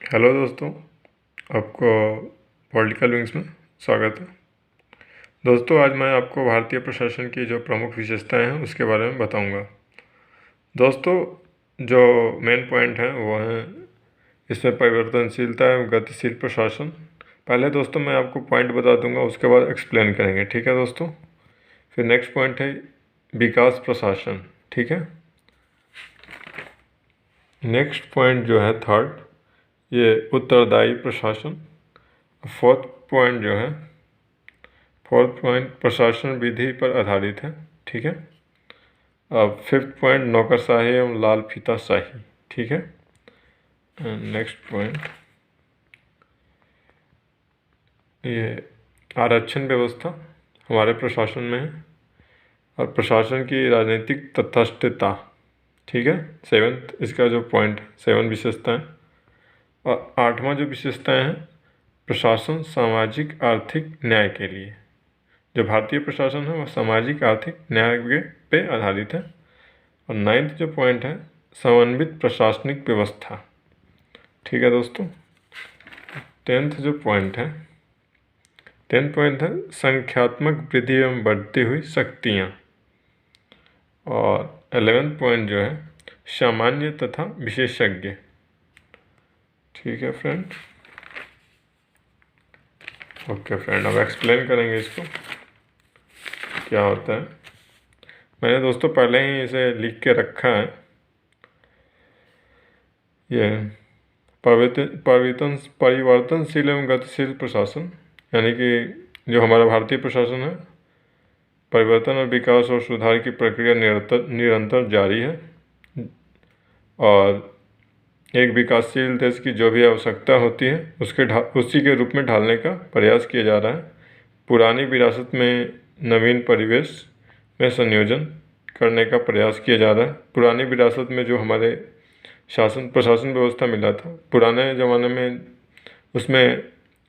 Hello दोस्तों, आपको political wings में स्वागत है। दोस्तों, आज मैं आपको भारतीय प्रशासन की जो प्रमुख विशेषताएं हैं उसके बारे में बताऊंगा। दोस्तों, जो मेन पॉइंट हैं वो हैं इसमें परिवर्तनशीलता एवं गतिशील प्रशासन। पहले दोस्तों मैं आपको पॉइंट बता दूंगा, उसके बाद एक्सप्लेन करेंगे, ठीक है दोस्तों। फिर नेक्स्ट पॉइंट है विकास प्रशासन, ठीक है। नेक्स्ट पॉइंट जो है थर्ड, ये उत्तरदायी प्रशासन। फोर्थ पॉइंट प्रशासन विधि पर आधारित है, ठीक है। अब फिफ्थ पॉइंट नौकरशाही एवं लाल फीताशाही, ठीक है। नेक्स्ट पॉइंट ये आरक्षण व्यवस्था हमारे प्रशासन में है, और प्रशासन की राजनीतिक तटस्थता, ठीक है। सेवन्थ इसका जो पॉइंट 7 विशेषताएं। और 8वां जो विशेषताएं हैं, प्रशासन सामाजिक आर्थिक न्याय के लिए। जो भारतीय प्रशासन है वह सामाजिक आर्थिक न्याय पे आधारित है। और 9th जो पॉइंट है, समन्वित प्रशासनिक व्यवस्था, ठीक है दोस्तों। 10th जो पॉइंट है, 10th पॉइंट है संख्यात्मक वृद्धि एवं बढ़ती हुई शक्तियाँ। और 11th पॉइंट जो है सामान्य तथा विशेषज्ञ, ठीक है फ्रेंड। ओके फ्रेंड, अब एक्सप्लेन करेंगे इसको क्या होता है। मैंने दोस्तों पहले ही इसे लिख के रखा है। ये परिवर्तनशील एवं गतिशील प्रशासन, यानी कि जो हमारा भारतीय प्रशासन है, परिवर्तन और विकास और सुधार की प्रक्रिया निरंतर जारी है। और एक विकासशील देश की जो भी आवश्यकता होती है उसी के रूप में ढालने का प्रयास किया जा रहा है। पुरानी विरासत में नवीन परिवेश में संयोजन करने का प्रयास किया जा रहा है। पुरानी विरासत में जो हमारे प्रशासन व्यवस्था मिला था पुराने ज़माने में, उसमें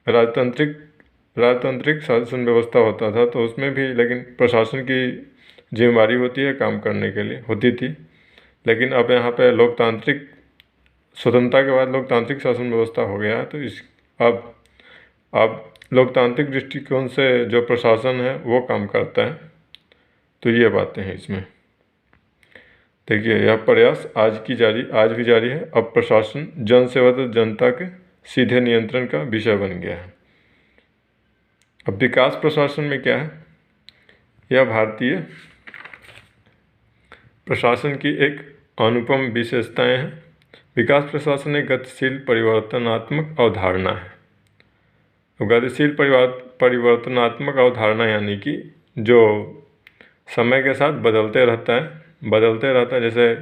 राजतांत्रिक शासन व्यवस्था होता था, तो उसमें भी लेकिन प्रशासन की जिम्मेदारी होती है काम करने के लिए, होती थी। लेकिन अब यहाँ पे लोकतांत्रिक स्वतंत्रता के बाद लोकतांत्रिक शासन व्यवस्था हो गया है, तो अब लोकतांत्रिक दृष्टिकोण से जो प्रशासन है वो काम करता है। तो ये बातें हैं इसमें। देखिए, यह प्रयास आज भी जारी है। अब प्रशासन जन सेवा तो जनता के सीधे नियंत्रण का विषय बन गया है। अब विकास प्रशासन में क्या है, यह भारतीय प्रशासन की एक अनुपम विशेषताएं हैं। विकास प्रशासन एक गतिशील परिवर्तनात्मक अवधारणा है। गतिशील परिवर्तनात्मक अवधारणा यानी कि जो समय के साथ बदलते रहता है। जैसे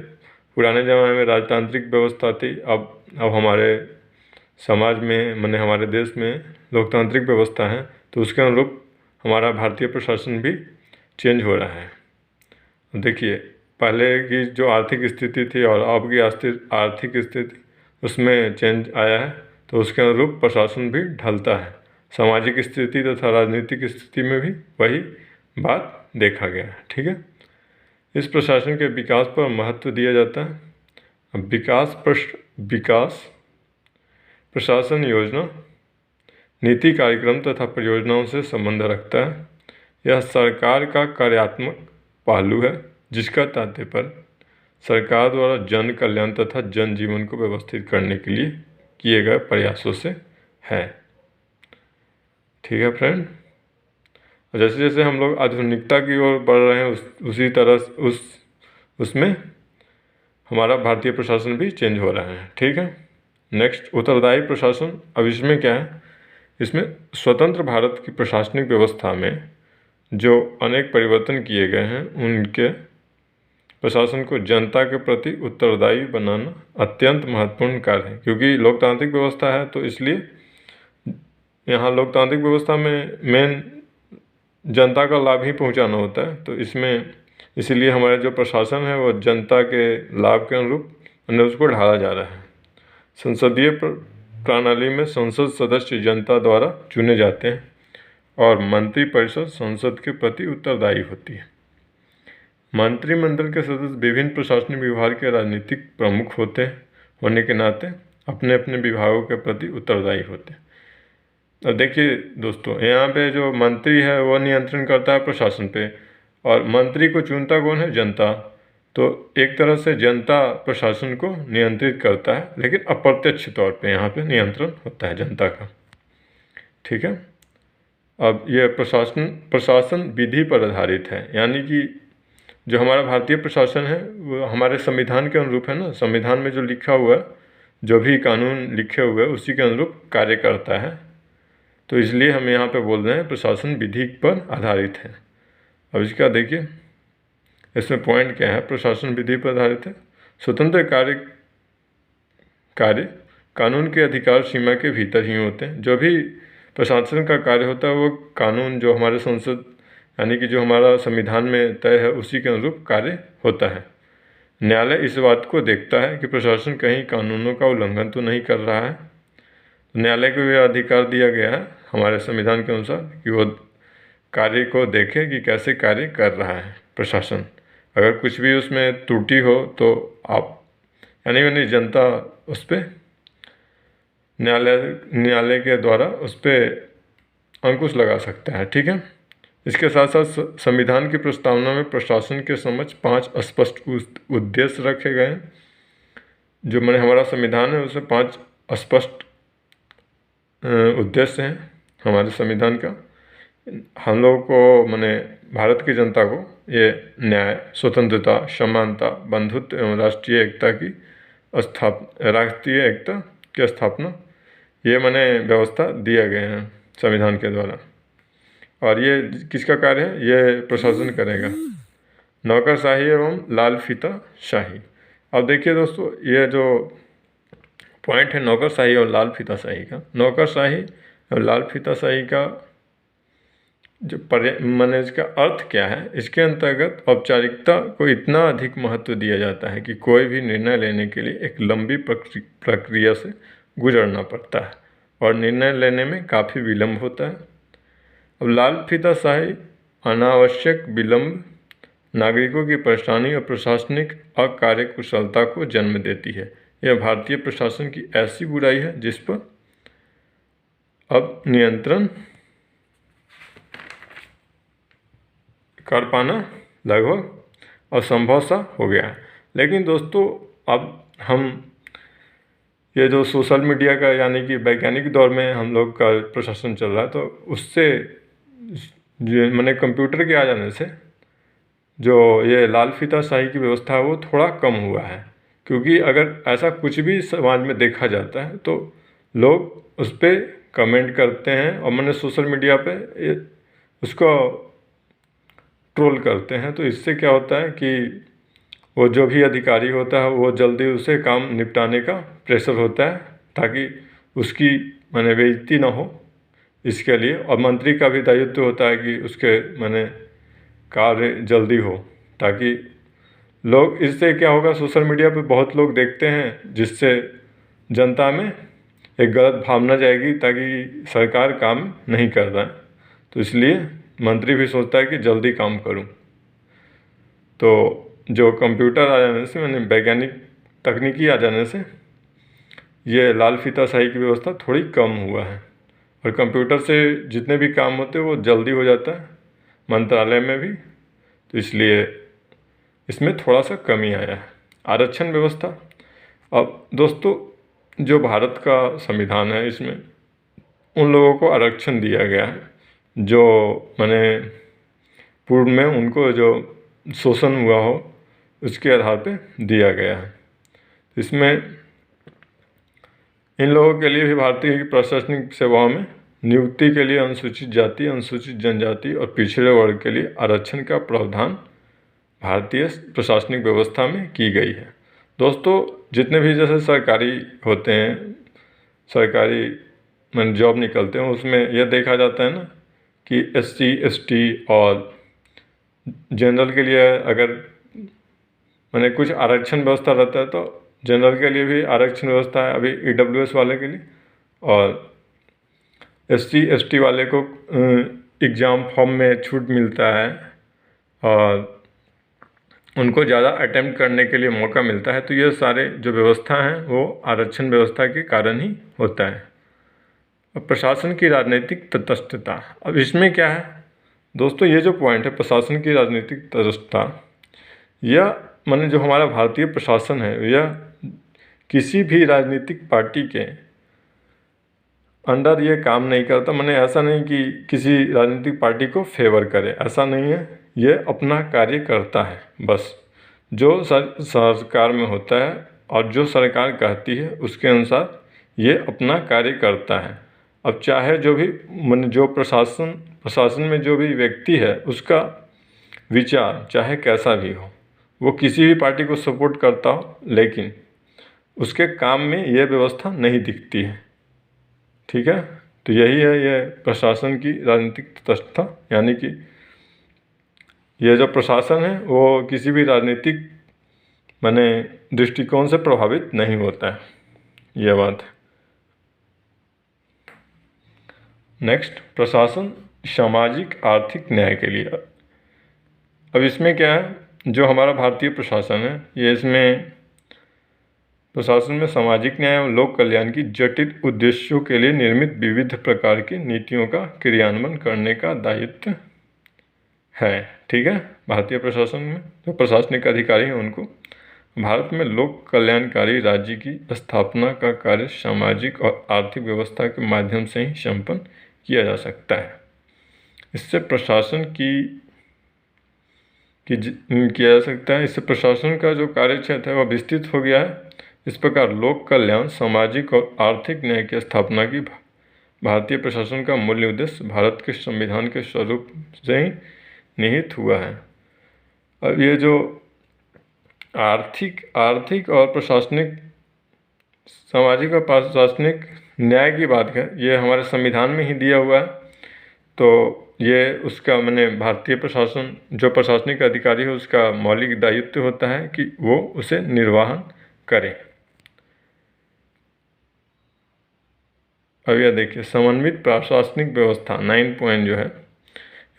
पुराने ज़माने में राजतांत्रिक व्यवस्था थी, अब हमारे समाज में, माने हमारे देश में लोकतांत्रिक व्यवस्था है, तो उसके अनुरूप हमारा भारतीय प्रशासन भी चेंज हो रहा है। देखिए, पहले की जो आर्थिक स्थिति थी और अब की आर्थिक स्थिति, उसमें चेंज आया है, तो उसके अनुरूप प्रशासन भी ढलता है। सामाजिक स्थिति तथा राजनीतिक स्थिति में भी वही बात देखा गया है, ठीक है। इस प्रशासन के विकास पर महत्व दिया जाता है। अब विकास प्रशासन योजना, नीति, कार्यक्रम तथा परियोजनाओं से संबंध रखता है। यह सरकार का कार्यात्मक पहलू है, जिसका तात्पर्य सरकार द्वारा जन कल्याण तथा जन जीवन को व्यवस्थित करने के लिए किए गए प्रयासों से है, ठीक है फ्रेंड। जैसे जैसे हम लोग आधुनिकता की ओर बढ़ रहे हैं, उसी तरह उसमें हमारा भारतीय प्रशासन भी चेंज हो रहा है, ठीक है। नेक्स्ट, उत्तरदायी प्रशासन। अब इसमें क्या है, इसमें स्वतंत्र भारत की प्रशासनिक व्यवस्था में जो अनेक परिवर्तन किए गए हैं, उनके प्रशासन को जनता के प्रति उत्तरदायी बनाना अत्यंत महत्वपूर्ण कार्य है। क्योंकि लोकतांत्रिक व्यवस्था है, तो इसलिए यहाँ लोकतांत्रिक व्यवस्था में मेन जनता का लाभ ही पहुँचाना होता है। तो इसीलिए हमारा जो प्रशासन है वो जनता के लाभ के अनुरूप उसको ढाला जा रहा है। संसदीय प्रणाली में संसद सदस्य जनता द्वारा चुने जाते हैं और मंत्रिपरिषद संसद के प्रति उत्तरदायी होती है। मंत्रिमंडल के सदस्य विभिन्न प्रशासनिक विभाग के राजनीतिक प्रमुख होने के नाते अपने अपने विभागों के प्रति उत्तरदायी होते हैं। अब देखिए दोस्तों, यहाँ पे जो मंत्री है वो नियंत्रण करता है प्रशासन पे, और मंत्री को चुनता कौन है? जनता। तो एक तरह से जनता प्रशासन को नियंत्रित करता है, लेकिन अप्रत्यक्ष तौर पे यहाँ पे नियंत्रण होता है जनता का। ठीक है। अब यह प्रशासन विधि पर आधारित है, यानी कि जो हमारा भारतीय प्रशासन है वो हमारे संविधान के अनुरूप है ना। संविधान में जो लिखा हुआ है, जो भी कानून लिखे हुए हैं उसी के अनुरूप कार्य करता है। तो इसलिए हम यहाँ पे बोल रहे हैं प्रशासन विधि पर आधारित है। अब इसका देखिए, इसमें पॉइंट क्या है? प्रशासन विधि पर आधारित है। स्वतंत्र कार्य कानून के अधिकार सीमा के भीतर ही होते हैं। जो भी प्रशासन का कार्य होता है वो कानून जो हमारे संसद यानी कि जो हमारा संविधान में तय है उसी के अनुरूप कार्य होता है। न्यायालय इस बात को देखता है कि प्रशासन कहीं कानूनों का उल्लंघन तो नहीं कर रहा है। न्यायालय को यह अधिकार दिया गया है हमारे संविधान के अनुसार कि वो कार्य को देखे कि कैसे कार्य कर रहा है प्रशासन। अगर कुछ भी उसमें त्रुटि हो तो आप यानी जनता उस पर न्यायालय के द्वारा उस पर अंकुश लगा सकता है। ठीक है। इसके साथ साथ संविधान की प्रस्तावना में प्रशासन के समक्ष 5 स्पष्ट उद्देश्य रखे गए हैं। जो मैंने हमारा संविधान है उसमें 5 स्पष्ट उद्देश्य हैं हमारे संविधान का। हम लोगों को मैंने भारत की जनता को ये न्याय, स्वतंत्रता, समानता, बंधुत्व एवं राष्ट्रीय एकता की स्थापना ये मैंने व्यवस्था दिया गया है संविधान के द्वारा। और ये किसका कार्य है? ये प्रशासन करेगा। नौकरशाही एवं लाल फीता शाही। अब देखिए दोस्तों, ये जो पॉइंट है नौकरशाही और लाल फीताशाही का, नौकरशाही और लाल फीताशाही का जो मैंने इसका अर्थ क्या है? इसके अंतर्गत औपचारिकता को इतना अधिक महत्व दिया जाता है कि कोई भी निर्णय लेने के लिए एक लंबी प्रक्रिया से गुजरना पड़ता है और निर्णय लेने में काफ़ी विलम्ब होता है। अब लाल फीताशाही अनावश्यक विलम्ब नागरिकों की परेशानी और प्रशासनिक अकार्यकुशलता को जन्म देती है। यह भारतीय प्रशासन की ऐसी बुराई है जिस पर अब नियंत्रण कर पाना लगभग असंभव सा हो गया है। लेकिन दोस्तों, अब हम ये जो सोशल मीडिया का यानी कि वैज्ञानिक दौर में हम लोग का प्रशासन चल रहा है, तो उससे जो मैंने कंप्यूटर के आ जाने से जो ये लाल फीताशाही की व्यवस्था है वो थोड़ा कम हुआ है। क्योंकि अगर ऐसा कुछ भी समाज में देखा जाता है तो लोग उस पर कमेंट करते हैं और मैंने सोशल मीडिया पे उसको ट्रोल करते हैं। तो इससे क्या होता है कि वो जो भी अधिकारी होता है वो जल्दी उसे काम निपटाने का प्रेशर होता है ताकि उसकी माने बेइज्जती ना हो इसके लिए। और मंत्री का भी दायित्व होता है कि उसके माने कार्य जल्दी हो, ताकि लोग इससे क्या होगा, सोशल मीडिया पे बहुत लोग देखते हैं जिससे जनता में एक गलत भावना जाएगी ताकि सरकार काम नहीं कर रहा है। तो इसलिए मंत्री भी सोचता है कि जल्दी काम करूं। तो जो कंप्यूटर आ जाने से मैंने वैज्ञानिक तकनीकी आ जाने से ये लाल फीताशाही की व्यवस्था थोड़ी कम हुआ है और कंप्यूटर से जितने भी काम होते हैं वो जल्दी हो जाता है मंत्रालय में भी। तो इसलिए इसमें थोड़ा सा कमी आया है। आरक्षण व्यवस्था, अब दोस्तों जो भारत का संविधान है इसमें उन लोगों को आरक्षण दिया गया है जो माने पूर्व में उनको जो शोषण हुआ हो उसके आधार पे दिया गया है। इसमें इन लोगों के लिए भी भारतीय प्रशासनिक सेवाओं में नियुक्ति के लिए अनुसूचित जाति, अनुसूचित जनजाति और पिछड़े वर्ग के लिए आरक्षण का प्रावधान भारतीय प्रशासनिक व्यवस्था में की गई है। दोस्तों जितने भी जैसे सरकारी होते हैं, सरकारी मैंने जॉब निकलते हैं, उसमें यह देखा जाता है ना कि SC ST और जनरल के लिए अगर मैंने कुछ आरक्षण व्यवस्था रहता है तो जनरल के लिए भी आरक्षण व्यवस्था है अभी EWS वाले के लिए, और SC ST वाले को एग्ज़ाम फॉर्म में छूट मिलता है और उनको ज़्यादा अटेम्प्ट करने के लिए मौका मिलता है। तो ये सारे जो व्यवस्था हैं वो आरक्षण व्यवस्था के कारण ही होता है। अब प्रशासन की राजनीतिक तटस्थता, अब इसमें क्या है दोस्तों, ये जो पॉइंट है प्रशासन की राजनीतिक तटस्थता, यह माने जो हमारा भारतीय प्रशासन है यह किसी भी राजनीतिक पार्टी के अंडर ये काम नहीं करता। मैंने ऐसा नहीं कि किसी राजनीतिक पार्टी को फेवर करे, ऐसा नहीं है। ये अपना कार्य करता है बस, जो सरकार में होता है और जो सरकार कहती है उसके अनुसार ये अपना कार्य करता है। अब चाहे जो भी जो प्रशासन में जो भी व्यक्ति है उसका विचार चाहे कैसा भी हो, वो किसी भी पार्टी को सपोर्ट करता हो, लेकिन उसके काम में ये व्यवस्था नहीं दिखती है। ठीक है, तो यही है ये प्रशासन की राजनीतिक तटस्थता, यानी कि ये जो प्रशासन है वो किसी भी राजनीतिक माने दृष्टिकोण से प्रभावित नहीं होता है, यह बात है। नेक्स्ट, प्रशासन सामाजिक आर्थिक न्याय के लिए। अब इसमें क्या है, जो हमारा भारतीय प्रशासन है ये इसमें प्रशासन में सामाजिक न्याय और लोक कल्याण की जटिल उद्देश्यों के लिए निर्मित विविध प्रकार की नीतियों का क्रियान्वयन करने का दायित्व है। ठीक है, भारतीय प्रशासन में जो प्रशासनिक अधिकारी हैं उनको भारत में लोक कल्याणकारी राज्य की स्थापना का कार्य सामाजिक और आर्थिक व्यवस्था के माध्यम से ही संपन्न किया जा सकता है। इससे प्रशासन किया जा सकता है। इससे प्रशासन का जो कार्य क्षेत्र है वह विस्तृत हो गया है। इस प्रकार लोक कल्याण, सामाजिक और आर्थिक न्याय की स्थापना की भारतीय प्रशासन का मूल्य उद्देश्य भारत के संविधान के स्वरूप से ही निहित हुआ है। अब ये जो आर्थिक और प्रशासनिक, सामाजिक और प्रशासनिक न्याय की बात है, ये हमारे संविधान में ही दिया हुआ है। तो ये उसका मैंने भारतीय प्रशासन जो प्रशासनिक अधिकारी है उसका मौलिक दायित्व होता है कि वो उसे निर्वहन करे। अब यह देखिए, समन्वित प्रशासनिक व्यवस्था 9 पॉइंट जो है,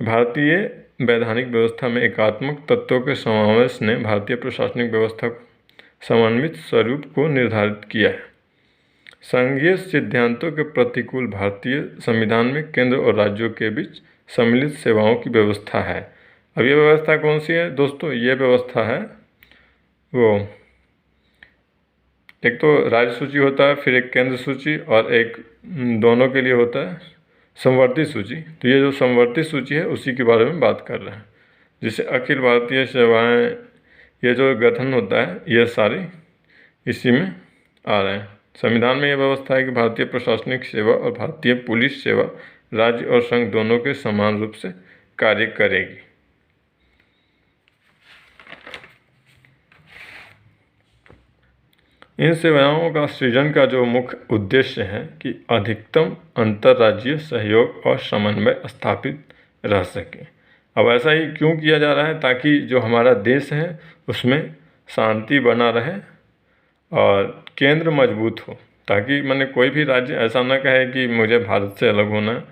भारतीय वैधानिक व्यवस्था में एकात्मक तत्वों के समावेश ने भारतीय प्रशासनिक व्यवस्था को समन्वित स्वरूप को निर्धारित किया है। संघीय सिद्धांतों के प्रतिकूल भारतीय संविधान में केंद्र और राज्यों के बीच सम्मिलित सेवाओं की व्यवस्था है। अब ये व्यवस्था कौन सी है दोस्तों, ये व्यवस्था है वो, एक तो राज्य सूची होता है, फिर एक केंद्र सूची, और एक दोनों के लिए होता है समवर्ती सूची। तो ये जो समवर्ती सूची है उसी के बारे में बात कर रहे हैं, जिसे अखिल भारतीय सेवाएं, ये जो गठन होता है ये सारे इसी में आ रहे हैं। संविधान में यह व्यवस्था है कि भारतीय प्रशासनिक सेवा और भारतीय पुलिस सेवा राज्य और संघ दोनों के समान रूप से कार्य करेगी। इन सेवाओं का सृजन का जो मुख्य उद्देश्य है कि अधिकतम अंतर्राज्यीय सहयोग और समन्वय स्थापित रह सके। अब ऐसा ही क्यों किया जा रहा है, ताकि जो हमारा देश है उसमें शांति बना रहे और केंद्र मजबूत हो, ताकि मैंने कोई भी राज्य ऐसा ना कहे कि मुझे भारत से अलग होना है,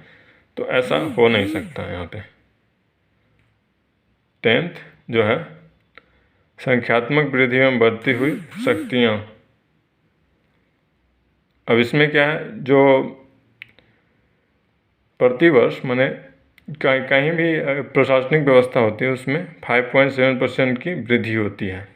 तो ऐसा हो नहीं सकता। यहाँ पे 10th जो है, संख्यात्मक वृद्धि में बढ़ती हुई शक्तियाँ। अब इसमें क्या है, जो प्रतिवर्ष मैंने कहीं भी प्रशासनिक व्यवस्था होती है उसमें 5.7% की वृद्धि होती है।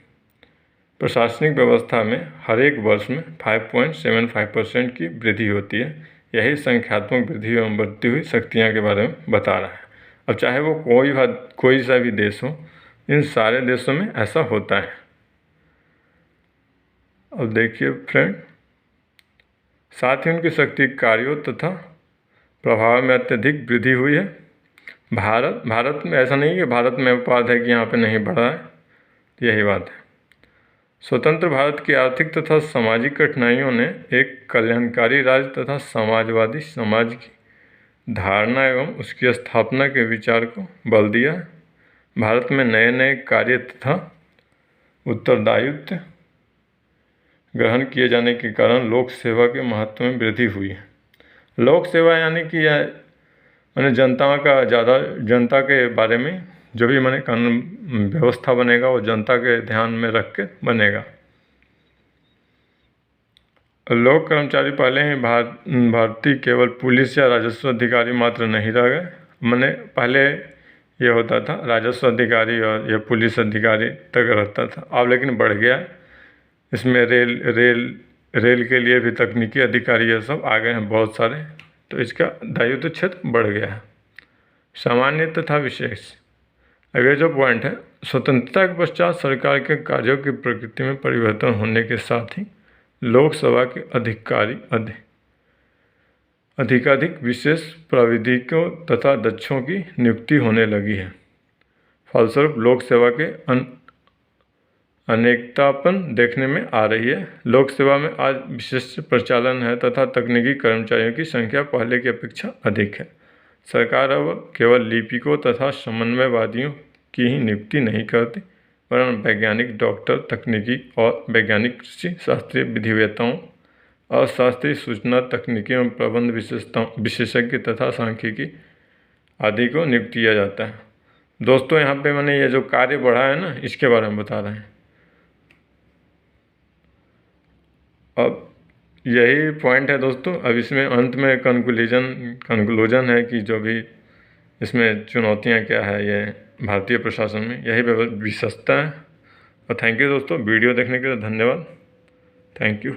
प्रशासनिक व्यवस्था में हर एक वर्ष में 5.75% की वृद्धि होती है। यही संख्यात्मक वृद्धि एवं बढ़ती हुई शक्तियाँ के बारे में बता रहा है। अब चाहे वो कोई सा भी देश हो, इन सारे देशों में ऐसा होता है। अब देखिए फ्रेंड, साथ ही उनकी शक्ति कार्यों तथा प्रभाव में अत्यधिक वृद्धि हुई है। भारत में ऐसा नहीं कि भारत में अपवाद है कि यहाँ पे नहीं बढ़ा है, यही बात है। स्वतंत्र भारत की आर्थिक तथा सामाजिक कठिनाइयों ने एक कल्याणकारी राज्य तथा समाजवादी समाज की धारणा एवं उसकी स्थापना के विचार को बल दिया। भारत में नए नए कार्य तथा उत्तरदायित्व ग्रहण किए जाने के कारण लोक सेवा के महत्व में वृद्धि हुई है। लोक सेवा यानी कि मैंने जनता के बारे में जो भी माने कानून व्यवस्था बनेगा वो जनता के ध्यान में रख के बनेगा। लोक कर्मचारी पहले ही भारतीय केवल पुलिस या राजस्व अधिकारी मात्र नहीं रह गए। मैंने पहले ये होता था राजस्व अधिकारी और ये पुलिस अधिकारी तक रहता था, अब लेकिन बढ़ गया है। इसमें रेल के लिए भी तकनीकी अधिकारी ये सब आ गए हैं बहुत सारे, तो इसका दायित्व क्षेत्र बढ़ गया है। सामान्य तथा विशेष, अब ये जो पॉइंट है, स्वतंत्रता के पश्चात सरकार के कार्यों की प्रकृति में परिवर्तन होने के साथ ही लोकसभा के अधिकाधिक विशेष प्राविधिकों तथा दक्षों की नियुक्ति होने लगी है। फलस्वरूप लोक सेवा के अनेकतापन देखने में आ रही है। लोक सेवा में आज विशिष्ट प्रचालन है तथा तकनीकी कर्मचारियों की संख्या पहले की अपेक्षा अधिक है। सरकार अब केवल लिपिकों तथा समन्वयवादियों की ही नियुक्ति नहीं करती, वरन वैज्ञानिक, डॉक्टर, तकनीकी और वैज्ञानिक कृषि शास्त्रीय विधिवेत्ताओं और शास्त्रीय सूचना तकनीकी एवं प्रबंध विशेषज्ञ तथा सांख्यिकी आदि को नियुक्त किया जाता है। दोस्तों यहाँ पे मैंने ये जो कार्य बढ़ा है ना, इसके बारे में बता रहे हैं। अब यही पॉइंट है दोस्तों। अब इसमें अंत में कंक्लूजन है कि जो भी इसमें चुनौतियाँ क्या है ये भारतीय प्रशासन में, यही विशेषता है। और थैंक यू दोस्तों, वीडियो देखने के लिए धन्यवाद। Thank you.